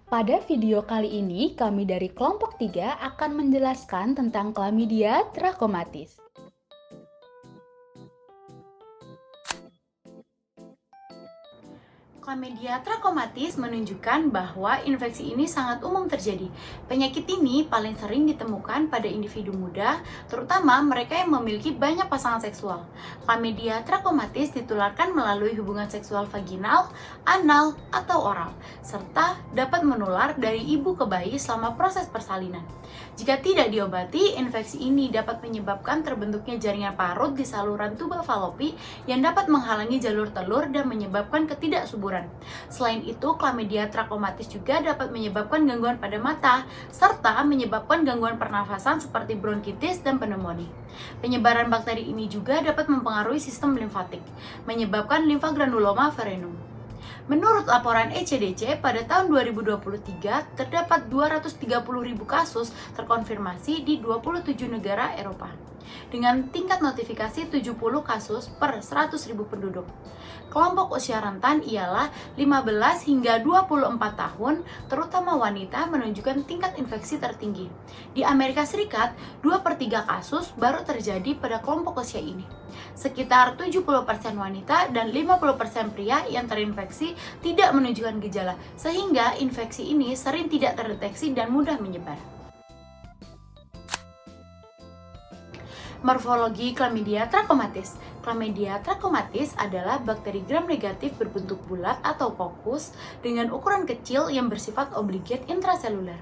Pada video kali ini, kami dari kelompok 3 akan menjelaskan tentang Chlamydia trachomatis. Chlamydia trachomatis menunjukkan bahwa infeksi ini sangat umum terjadi. Penyakit ini paling sering ditemukan pada individu muda, terutama mereka yang memiliki banyak pasangan seksual. Chlamydia trachomatis ditularkan melalui hubungan seksual vaginal, anal, atau oral, serta dapat menular dari ibu ke bayi selama proses persalinan. Jika tidak diobati, infeksi ini dapat menyebabkan terbentuknya jaringan parut di saluran tuba falopi yang dapat menghalangi jalur telur dan menyebabkan ketidaksuburan. Selain itu, Chlamydia trachomatis juga dapat menyebabkan gangguan pada mata, serta menyebabkan gangguan pernafasan seperti bronkitis dan pneumonia. Penyebaran bakteri ini juga dapat mempengaruhi sistem limfatik, menyebabkan limfagranuloma verenum. Menurut laporan ECDC, pada tahun 2023 terdapat 230.000 kasus terkonfirmasi di 27 negara Eropa, dengan tingkat notifikasi 70 kasus per 100.000 penduduk. Kelompok usia rentan ialah 15 hingga 24 tahun, terutama wanita menunjukkan tingkat infeksi tertinggi. Di Amerika Serikat, 2/3 kasus baru terjadi pada kelompok usia ini. Sekitar 70% wanita dan 50% pria yang terinfeksi tidak menunjukkan gejala, sehingga infeksi ini sering tidak terdeteksi dan mudah menyebar. Morfologi Chlamydia trachomatis. Chlamydia trachomatis adalah bakteri gram negatif berbentuk bulat atau kokus dengan ukuran kecil yang bersifat obligate intraseluler.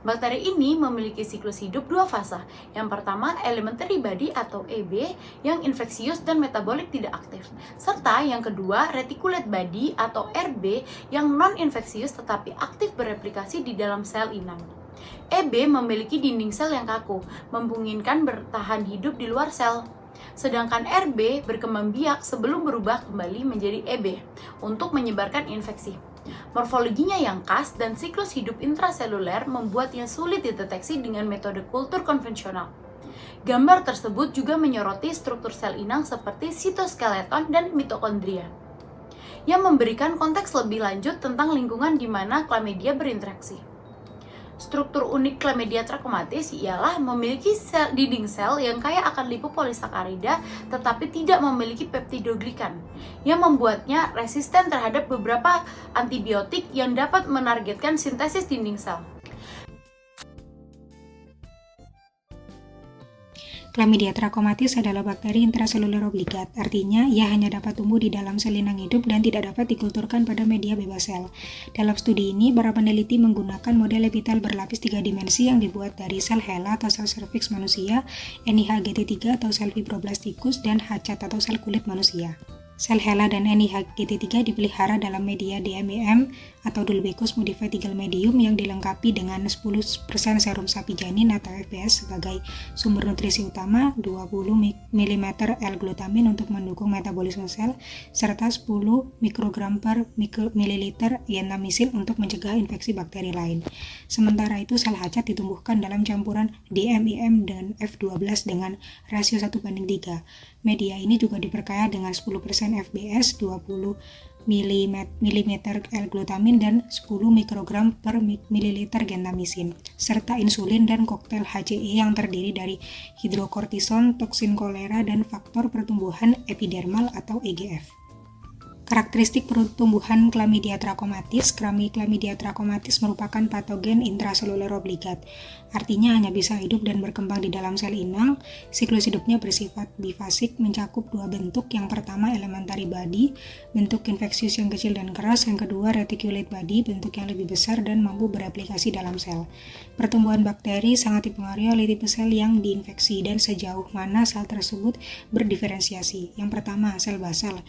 Bakteri ini memiliki siklus hidup dua fase. Yang pertama, elementary body atau EB yang infeksius dan metabolik tidak aktif, serta yang kedua, reticulate body atau RB yang non-infeksius tetapi aktif bereplikasi di dalam sel inang. EB memiliki dinding sel yang kaku, memungkinkan bertahan hidup di luar sel. Sedangkan RB berkembang biak sebelum berubah kembali menjadi EB untuk menyebarkan infeksi. Morfologinya yang khas dan siklus hidup intraseluler membuatnya sulit dideteksi dengan metode kultur konvensional. Gambar tersebut juga menyoroti struktur sel inang seperti sitoskeleton dan mitokondria, yang memberikan konteks lebih lanjut tentang lingkungan di mana Chlamydia berinteraksi. Struktur unik Chlamydia trachomatis ialah memiliki dinding sel yang kaya akan lipopolisakarida tetapi tidak memiliki peptidoglikan, yang membuatnya resisten terhadap beberapa antibiotik yang dapat menargetkan sintesis dinding sel. Chlamydia trachomatis adalah bakteri intraseluler obligat, artinya ia hanya dapat tumbuh di dalam sel inang hidup dan tidak dapat dikulturkan pada media bebas sel. Dalam studi ini, para peneliti menggunakan model epitel berlapis 3 dimensi yang dibuat dari sel HeLa atau sel serviks manusia, NIH-GT3 atau sel fibroblasticus, dan HCAT atau sel kulit manusia. Sel HeLa dan NIH-GT3 dipelihara dalam media DMEM atau Dulbeckus Modified Eagle Medium yang dilengkapi dengan 10% serum sapi janin atau FBS sebagai sumber nutrisi utama, 20 ml L-glutamin untuk mendukung metabolisme sel, serta 10 mikrogram per mililiter gentamicin untuk mencegah infeksi bakteri lain. Sementara itu, sel HCAT ditumbuhkan dalam campuran DMEM dan F12 dengan rasio 1:3. Media ini juga diperkaya dengan 10% FBS, 20 ml L-glutamin dan 10 mikrogram per mililiter gentamicin, serta insulin dan koktail HCE yang terdiri dari hidrokortison, toksin kolera, dan faktor pertumbuhan epidermal atau EGF. Karakteristik pertumbuhan Chlamydia trachomatis. Chlamydia trachomatis merupakan patogen intraseluler obligat, artinya hanya bisa hidup dan berkembang di dalam sel inang. Siklus hidupnya bersifat bifasik, mencakup dua bentuk. Yang pertama, elementary body, bentuk infeksius yang kecil dan keras. Yang kedua, reticulate body, bentuk yang lebih besar dan mampu bereplikasi dalam sel. Pertumbuhan bakteri sangat dipengaruhi oleh tipe sel yang diinfeksi dan sejauh mana sel tersebut berdiferensiasi. Yang pertama, sel basal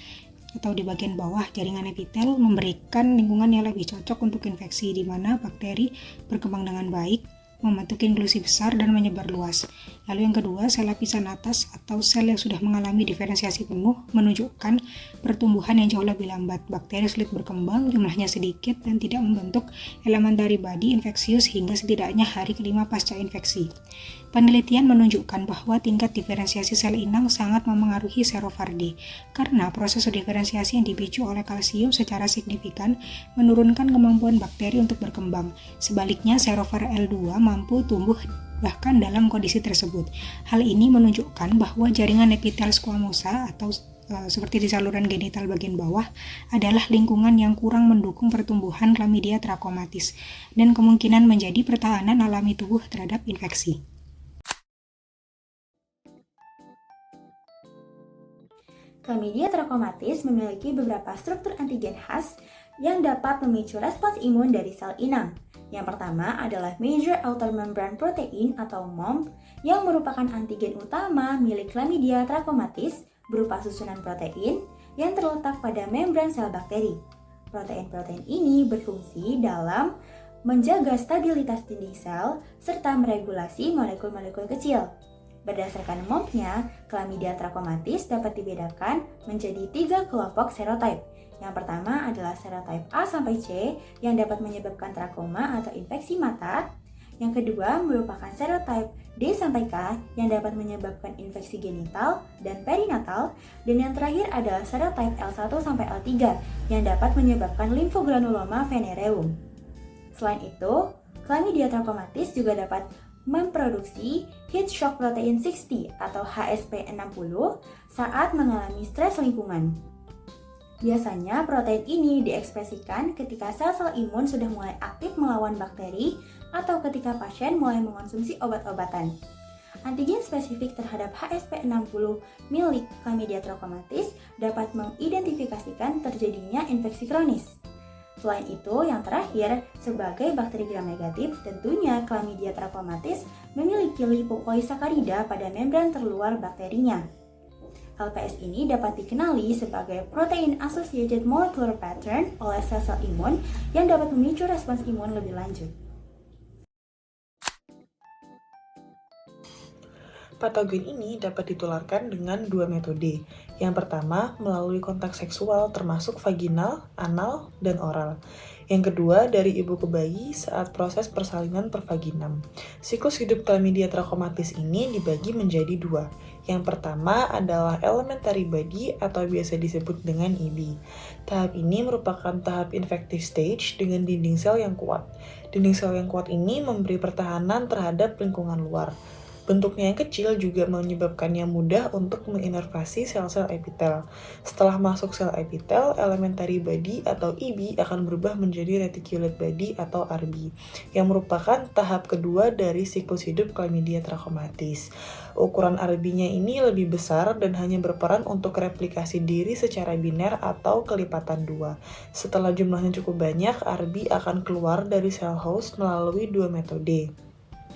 atau di bagian bawah jaringan epitel memberikan lingkungan yang lebih cocok untuk infeksi, di mana bakteri berkembang dengan baik, membentuk inklusi besar dan menyebar luas. Lalu yang kedua, sel lapisan atas atau sel yang sudah mengalami diferensiasi penuh menunjukkan pertumbuhan yang jauh lebih lambat. Bakteri sulit berkembang, jumlahnya sedikit, dan tidak membentuk elementary body infeksius hingga setidaknya hari kelima pasca infeksi. Penelitian menunjukkan bahwa tingkat diferensiasi sel inang sangat memengaruhi serovardi, karena proses diferensiasi yang dipicu oleh kalsium secara signifikan menurunkan kemampuan bakteri untuk berkembang. Sebaliknya, serovar L2 mampu tumbuh bahkan dalam kondisi tersebut. Hal ini menunjukkan bahwa jaringan epitel squamosa atau seperti di saluran genital bagian bawah adalah lingkungan yang kurang mendukung pertumbuhan Chlamydia trachomatis dan kemungkinan menjadi pertahanan alami tubuh terhadap infeksi. Chlamydia trachomatis memiliki beberapa struktur antigen khas yang dapat memicu respons imun dari sel inang. Yang pertama adalah Major Outer Membrane Protein atau MOMP yang merupakan antigen utama milik Chlamydia trachomatis berupa susunan protein yang terletak pada membran sel bakteri. Protein-protein ini berfungsi dalam menjaga stabilitas dinding sel serta meregulasi molekul-molekul kecil. Berdasarkan MOMP-nya, Chlamydia trachomatis dapat dibedakan menjadi 3 kelompok serotype. Yang pertama adalah serotype A sampai C yang dapat menyebabkan trakoma atau infeksi mata. Yang kedua merupakan serotype D sampai K yang dapat menyebabkan infeksi genital dan perinatal. Dan yang terakhir adalah serotype L1 sampai L3 yang dapat menyebabkan limfogranuloma venereum. Selain itu, Chlamydia trachomatis juga dapat memproduksi heat shock protein 60 atau HSP60 saat mengalami stres lingkungan. Biasanya protein ini diekspresikan ketika sel-sel imun sudah mulai aktif melawan bakteri atau ketika pasien mulai mengonsumsi obat-obatan. Antigen spesifik terhadap HSP60 milik Chlamydia trachomatis dapat mengidentifikasikan terjadinya infeksi kronis. Selain itu, yang terakhir, sebagai bakteri gram negatif, tentunya Chlamydia trachomatis memiliki lipopoisakarida pada membran terluar bakterinya. LPS ini dapat dikenali sebagai Protein Associated Molecular Pattern oleh sel-sel imun yang dapat memicu respons imun lebih lanjut. Patogen ini dapat ditularkan dengan 2 metode. Yang pertama, melalui kontak seksual termasuk vaginal, anal, dan oral. Yang kedua, dari ibu ke bayi saat proses persalinan pervaginam. Siklus hidup Chlamydia trachomatis ini dibagi menjadi 2. Yang pertama adalah elementary body atau biasa disebut dengan EB. Tahap ini merupakan tahap infective stage dengan dinding sel yang kuat. Dinding sel yang kuat ini memberi pertahanan terhadap lingkungan luar. Bentuknya yang kecil juga menyebabkannya mudah untuk menginervasi sel-sel epitel. Setelah masuk sel epitel, elementary body atau EB akan berubah menjadi reticulate body atau RB, yang merupakan tahap kedua dari siklus hidup Chlamydia trachomatis. Ukuran RB-nya ini lebih besar dan hanya berperan untuk replikasi diri secara biner atau kelipatan 2. Setelah jumlahnya cukup banyak, RB akan keluar dari sel host melalui 2 metode.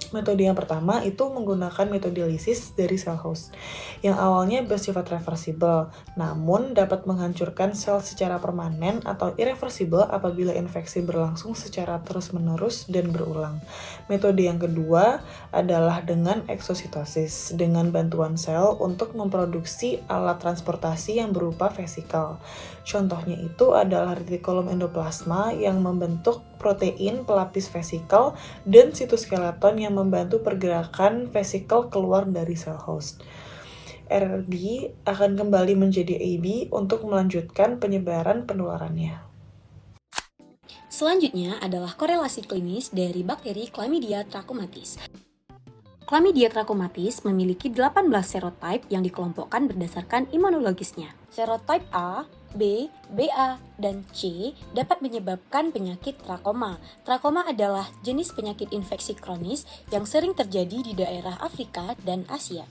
Metode yang pertama itu menggunakan metode lisis dari sel host, yang awalnya bersifat reversibel, namun dapat menghancurkan sel secara permanen atau irreversibel apabila infeksi berlangsung secara terus-menerus dan berulang. Metode yang kedua adalah dengan eksositosis, dengan bantuan sel untuk memproduksi alat transportasi yang berupa vesikel. Contohnya itu adalah retikulum endoplasma yang membentuk protein pelapis vesikel dan sitoskeleton yang membantu pergerakan vesikel keluar dari sel host. RB akan kembali menjadi AB untuk melanjutkan penyebaran penularannya. Selanjutnya adalah korelasi klinis dari bakteri Chlamydia trachomatis. Chlamydia trachomatis memiliki 18 serotype yang dikelompokkan berdasarkan imunologisnya. Serotype A, B, BA, dan C dapat menyebabkan penyakit trakoma. Trakoma adalah jenis penyakit infeksi kronis yang sering terjadi di daerah Afrika dan Asia.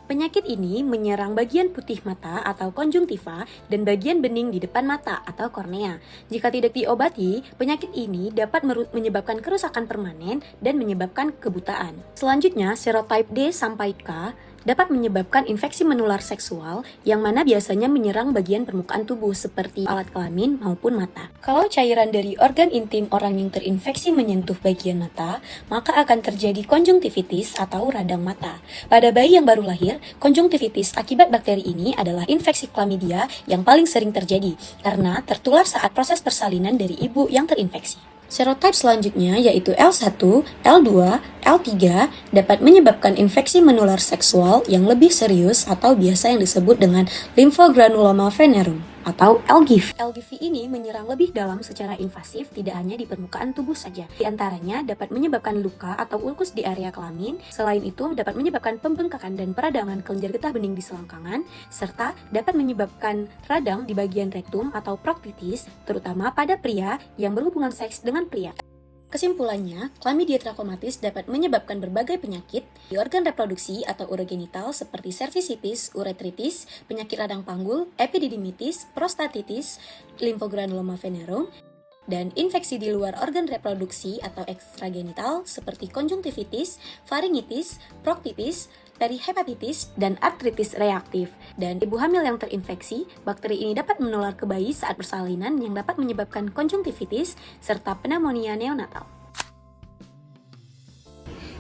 Penyakit ini menyerang bagian putih mata atau konjungtiva dan bagian bening di depan mata atau kornea. Jika tidak diobati, penyakit ini dapat menyebabkan kerusakan permanen dan menyebabkan kebutaan. Selanjutnya, serotype D sampai K dapat menyebabkan infeksi menular seksual yang mana biasanya menyerang bagian permukaan tubuh seperti alat kelamin maupun mata. Kalau cairan dari organ intim orang yang terinfeksi menyentuh bagian mata, maka akan terjadi konjungtivitis atau radang mata. Pada bayi yang baru lahir, konjungtivitis akibat bakteri ini adalah infeksi chlamydia yang paling sering terjadi karena tertular saat proses persalinan dari ibu yang terinfeksi. Serotype selanjutnya yaitu L1, L2, L3 dapat menyebabkan infeksi menular seksual yang lebih serius atau biasa yang disebut dengan lymphogranuloma venerum atau LGV. LGV ini menyerang lebih dalam secara invasif, tidak hanya di permukaan tubuh saja. Di antaranya dapat menyebabkan luka atau ulkus di area kelamin. Selain itu dapat menyebabkan pembengkakan dan peradangan kelenjar getah bening di selangkangan, serta dapat menyebabkan radang di bagian rektum atau proktitis, terutama pada pria yang berhubungan seks dengan pria. Kesimpulannya, Chlamydia trachomatis dapat menyebabkan berbagai penyakit di organ reproduksi atau urogenital seperti cervicitis, uretritis, penyakit radang panggul, epididymitis, prostatitis, lymphogranuloma venerum, dan infeksi di luar organ reproduksi atau ekstragenital seperti konjungtivitis, faringitis, proktitis, perihepatitis, dan artritis reaktif. Dan ibu hamil yang terinfeksi, bakteri ini dapat menular ke bayi saat persalinan yang dapat menyebabkan konjungtivitis serta pneumonia neonatal.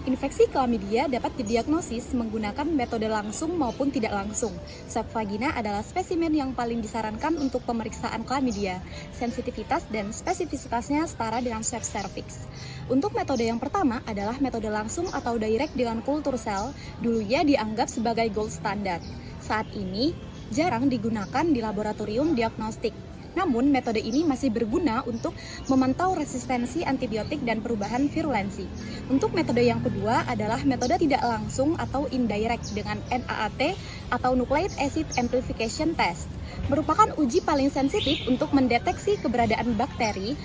Infeksi chlamydia dapat didiagnosis menggunakan metode langsung maupun tidak langsung. Swab vagina adalah spesimen yang paling disarankan untuk pemeriksaan chlamydia. Sensitivitas dan spesifisitasnya setara dengan swab cervix. Untuk metode yang pertama adalah metode langsung atau direct dengan kultur sel, dulunya dianggap sebagai gold standard. Saat ini jarang digunakan di laboratorium diagnostik. Namun, metode ini masih berguna untuk memantau resistensi antibiotik dan perubahan virulensi. Untuk metode yang kedua adalah metode tidak langsung atau indirect dengan NAAT atau Nucleic Acid Amplification Test. Merupakan uji paling sensitif untuk mendeteksi keberadaan bakteri,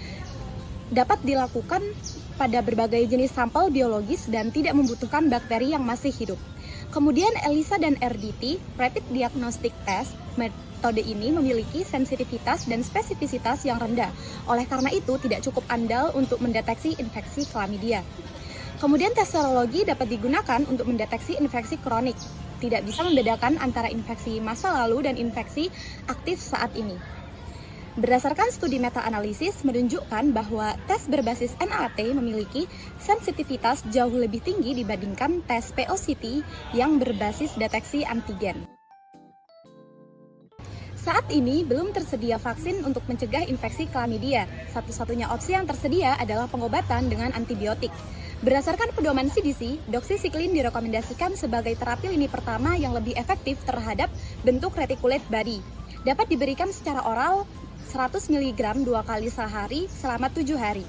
dapat dilakukan pada berbagai jenis sampel biologis dan tidak membutuhkan bakteri yang masih hidup. Kemudian ELISA dan RDT, Rapid Diagnostic Test, metode ini memiliki sensitivitas dan spesifisitas yang rendah. Oleh karena itu, tidak cukup andal untuk mendeteksi infeksi chlamydia. Kemudian tes serologi dapat digunakan untuk mendeteksi infeksi kronik. Tidak bisa membedakan antara infeksi masa lalu dan infeksi aktif saat ini. Berdasarkan studi meta-analisis menunjukkan bahwa tes berbasis NAT memiliki sensitivitas jauh lebih tinggi dibandingkan tes POCT yang berbasis deteksi antigen. Saat ini belum tersedia vaksin untuk mencegah infeksi chlamydia. Satu-satunya opsi yang tersedia adalah pengobatan dengan antibiotik. Berdasarkan pedoman CDC, doxycycline direkomendasikan sebagai terapi lini pertama yang lebih efektif terhadap bentuk reticulate body. Dapat diberikan secara oral 100 mg 2 kali sehari selama 7 hari.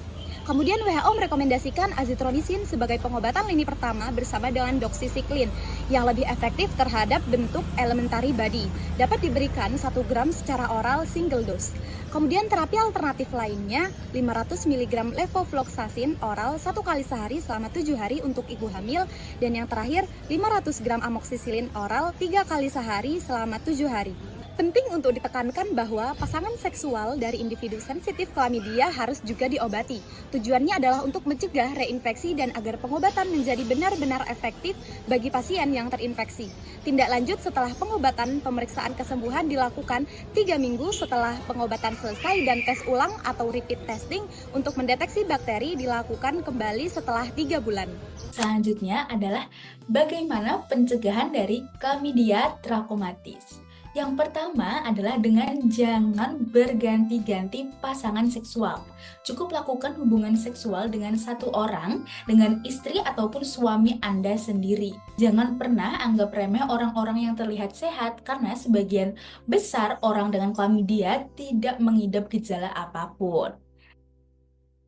Kemudian WHO merekomendasikan azithromycin sebagai pengobatan lini pertama bersama dengan doxycycline yang lebih efektif terhadap bentuk elementary body. Dapat diberikan 1 gram secara oral single dose. Kemudian terapi alternatif lainnya 500 mg levofloxacin oral 1 kali sehari selama 7 hari untuk ibu hamil, dan yang terakhir 500 gram amoxicillin oral 3 kali sehari selama 7 hari. Penting untuk ditekankan bahwa pasangan seksual dari individu sensitif chlamydia harus juga diobati. Tujuannya adalah untuk mencegah reinfeksi dan agar pengobatan menjadi benar-benar efektif bagi pasien yang terinfeksi. Tindak lanjut setelah pengobatan, pemeriksaan kesembuhan dilakukan 3 minggu setelah pengobatan selesai, dan tes ulang atau repeat testing untuk mendeteksi bakteri dilakukan kembali setelah 3 bulan. Selanjutnya adalah bagaimana pencegahan dari Chlamydia trachomatis. Yang pertama adalah dengan jangan berganti-ganti pasangan seksual. Cukup lakukan hubungan seksual dengan satu orang, dengan istri ataupun suami Anda sendiri. Jangan pernah anggap remeh orang-orang yang terlihat sehat, karena sebagian besar orang dengan chlamydia tidak mengidap gejala apapun.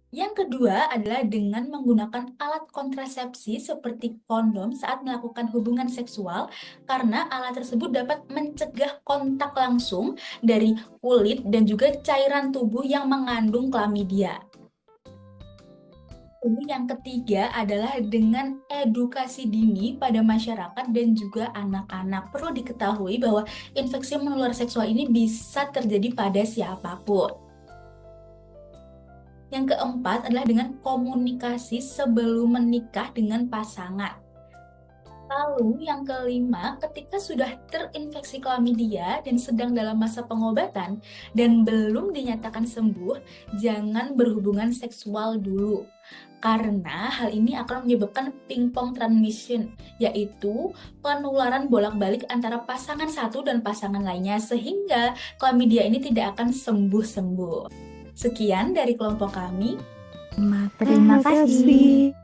Yang kedua adalah dengan menggunakan alat kontrasepsi seperti kondom saat melakukan hubungan seksual, karena alat tersebut dapat mencegah kontak langsung dari kulit dan juga cairan tubuh yang mengandung chlamydia. Yang ketiga adalah dengan edukasi dini pada masyarakat dan juga anak-anak. Perlu diketahui bahwa infeksi menular seksual ini bisa terjadi pada siapapun. Yang keempat adalah dengan komunikasi sebelum menikah dengan pasangan. Lalu yang kelima, ketika sudah terinfeksi klamidia dan sedang dalam masa pengobatan dan belum dinyatakan sembuh, jangan berhubungan seksual dulu. Karena hal ini akan menyebabkan ping-pong transmission, yaitu penularan bolak-balik antara pasangan satu dan pasangan lainnya, sehingga klamidia ini tidak akan sembuh-sembuh. Sekian dari kelompok kami. Terima kasih.